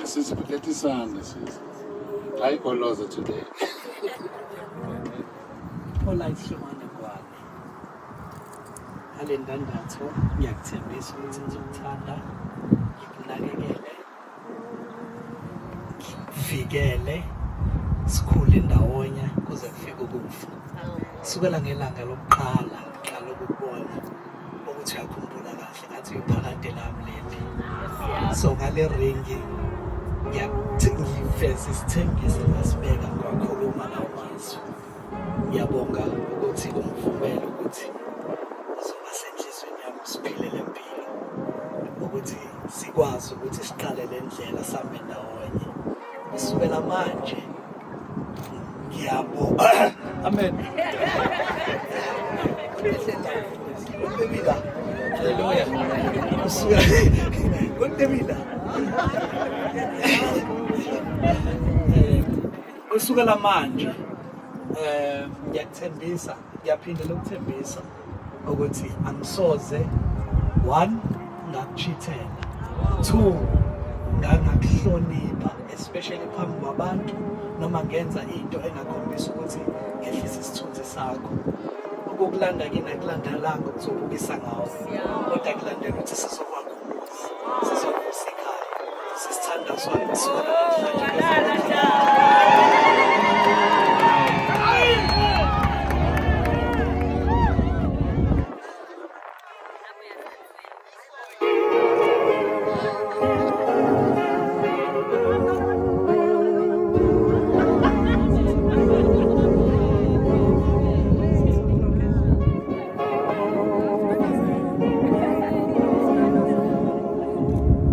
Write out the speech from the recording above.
Let isandla sis. Hayi goloza today. Polite hlomane kwami. Alendandatho ngiyakuthembisa ukuthi ngizokuthanda, ngikunakekele, ngikuvikele, sikhule ndawonye kuze kufike ukufa. Sukela ngelanga lokuqala ngiqala ukubona ukuthi uyakhumbula kahle ngathi uyiphakade lami leli. So ngale ringi ngiyiveza isithembiso ngasibeka ngakhuluma lawo mazwi. Ngiyabonga ukuthi ungivumele ukuthi uzoba senhlizweni yami siphilele impilo ukuthi sikwazi ukuthi siqale le ndlela sambe ndawonye. Kusukela manje ngiyabonga. Amen. Hallelujah. Kusukela manje ngiyakuthembisa, ngiyaphindela ukuthembisa ukuthi angisoze 1 ngakuchithela, 2 ngakuhlonipha especially phambi kwabantu noma ngenza into engakhombisa ukuthi ngehlisa isithunzi sakho. Ukukulanda kini akulandelanga ukuzobukisa ngawo, kodwa kulandela ukuthi sizokwakha umuzi, sizovusa ikhaya, sisithanda sona kusukela namhlanje.